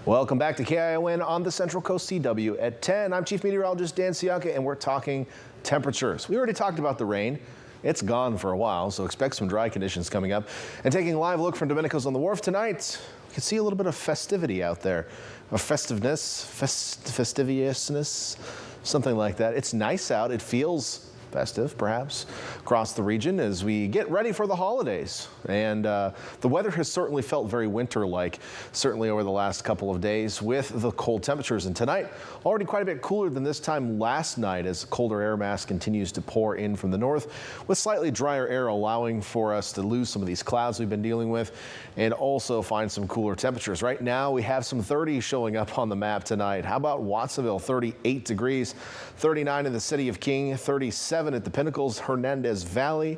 Welcome back to KION on the Central Coast CW at 10. I'm Chief Meteorologist Dan Cianca, and we're talking temperatures. We already talked about the rain. It's gone for a while, so expect some dry conditions coming up. And taking a live look from Domenico's on the Wharf tonight, we can see a little bit of festivity out there. A fastidiousness, something like that. It's nice out. It feels festive, perhaps, across the region as we get ready for the holidays. And the weather has certainly felt very winter-like, certainly over the last couple of days with the cold temperatures. And tonight, already quite a bit cooler than this time last night as colder air mass continues to pour in from the north, with slightly drier air allowing for us to lose some of these clouds we've been dealing with and also find some cooler temperatures. Right now, we have some 30s showing up on the map tonight. How about Watsonville, 38 degrees, 39 in the city of King, 37 at the Pinnacles, Hernandez Valley,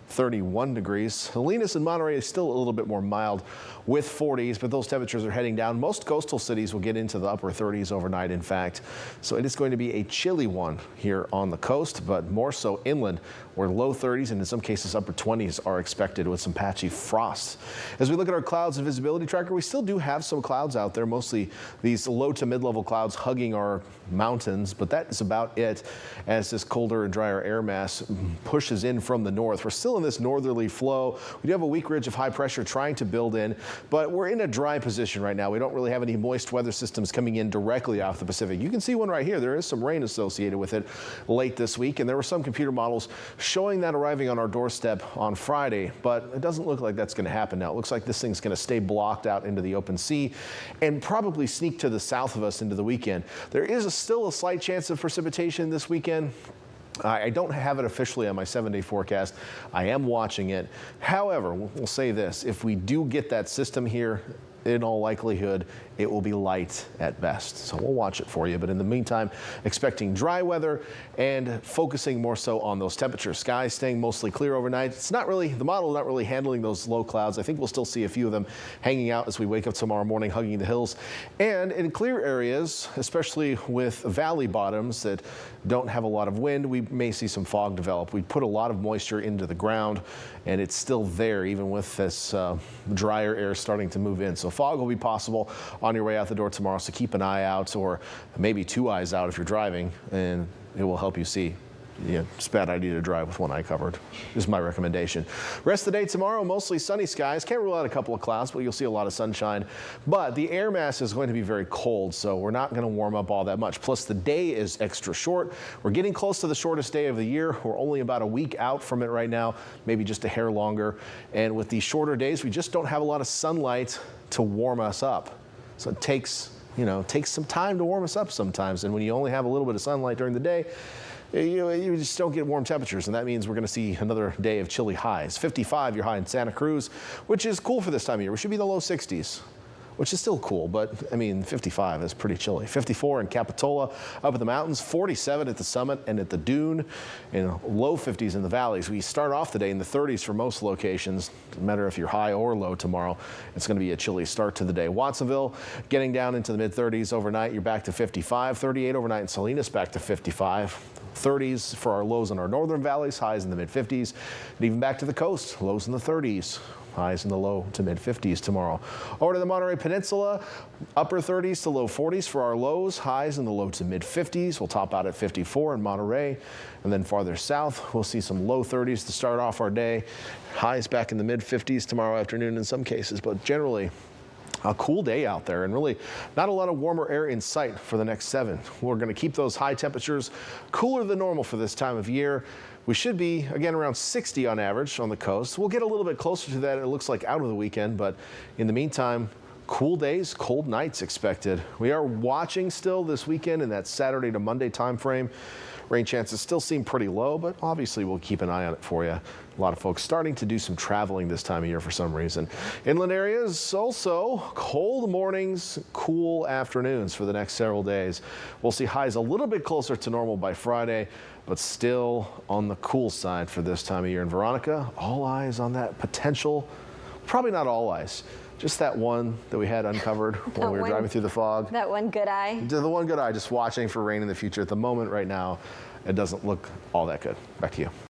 31 degrees. Salinas and Monterey is still a little bit more mild with 40s, but those temperatures are heading down. Most coastal cities will get into the upper 30s overnight, in fact. So it is going to be a chilly one here on the coast, but more so inland, where low 30s and in some cases upper 20s are expected with some patchy frost. As we look at our clouds and visibility tracker, we still do have some clouds out there, mostly these low to mid-level clouds hugging our mountains, but that is about it as this colder and drier air mass pushes in from the north. We're still in this northerly flow. We do have a weak ridge of high pressure trying to build in, but we're in a dry position right now. We don't really have any moist weather systems coming in directly off the Pacific. You can see one right here. There is some rain associated with it late this week, and there were some computer models showing that arriving on our doorstep on Friday, but it doesn't look like that's going to happen now. It looks like this thing's going to stay blocked out into the open sea and probably sneak to the south of us into the weekend. There is still a slight chance of precipitation this weekend. I don't have it officially on my 7-day forecast. I am watching it. However, we'll say this. If we do get that system here, in all likelihood, it will be light at best. So we'll watch it for you. But in the meantime, expecting dry weather and focusing more so on those temperatures. Skies staying mostly clear overnight. It's not really, the model not really handling those low clouds. I think we'll still see a few of them hanging out as we wake up tomorrow morning, hugging the hills. And in clear areas, especially with valley bottoms that don't have a lot of wind, we may see some fog develop. We put a lot of moisture into the ground, and it's still there even with this drier air starting to move in. So fog will be possible on your way out the door tomorrow, so keep an eye out, or maybe 2 eyes out if you're driving, and it will help you see. Yeah, it's a bad idea to drive with one eye covered, is my recommendation. Rest of the day tomorrow, mostly sunny skies. Can't rule out a couple of clouds, but you'll see a lot of sunshine. But the air mass is going to be very cold, so we're not going to warm up all that much. Plus, the day is extra short. We're getting close to the shortest day of the year. We're only about a week out from it right now, maybe just a hair longer. And with these shorter days, we just don't have a lot of sunlight to warm us up. So it takes some time to warm us up sometimes. And when you only have a little bit of sunlight during the day, you just don't get warm temperatures, and that means we're going to see another day of chilly highs. 55, your high in Santa Cruz, which is cool for this time of year. We should be in the low 60s, which is still cool, but I mean, 55 is pretty chilly. 54 in Capitola, up at the mountains, 47 at the summit and at the dune, and low 50s in the valleys. We start off the day in the 30s for most locations. Doesn't matter if you're high or low tomorrow. It's going to be a chilly start to the day. Watsonville getting down into the mid 30s overnight. You're back to 55, 38 overnight in Salinas, back to 55. 30s for our lows in our northern valleys, highs in the mid 50s, and even back to the coast, lows in the 30s. Highs in the low to mid 50s tomorrow. Over to the Monterey Peninsula, upper 30s to low 40s for our lows, highs in the low to mid 50s. We'll top out at 54 in Monterey. And then farther south, we'll see some low 30s to start off our day. Highs back in the mid 50s tomorrow afternoon in some cases, but generally a cool day out there, and really not a lot of warmer air in sight for the next 7. We're going to keep those high temperatures cooler than normal for this time of year. We should be, again, around 60 on average on the coast. We'll get a little bit closer to that, it looks like, out of the weekend, but in the meantime, cool days, cold nights expected. We are watching still this weekend in that Saturday to Monday time frame. Rain chances still seem pretty low, but obviously we'll keep an eye on it for you. A lot of folks starting to do some traveling this time of year for some reason. Inland areas also cold mornings, cool afternoons for the next several days. We'll see highs a little bit closer to normal by Friday, but still on the cool side for this time of year. And Veronica, all eyes on that potential, probably not all eyes, just that one that we had uncovered when we were driving through the fog. That one good eye. The one good eye, just watching for rain in the future. At the moment right now, it doesn't look all that good. Back to you.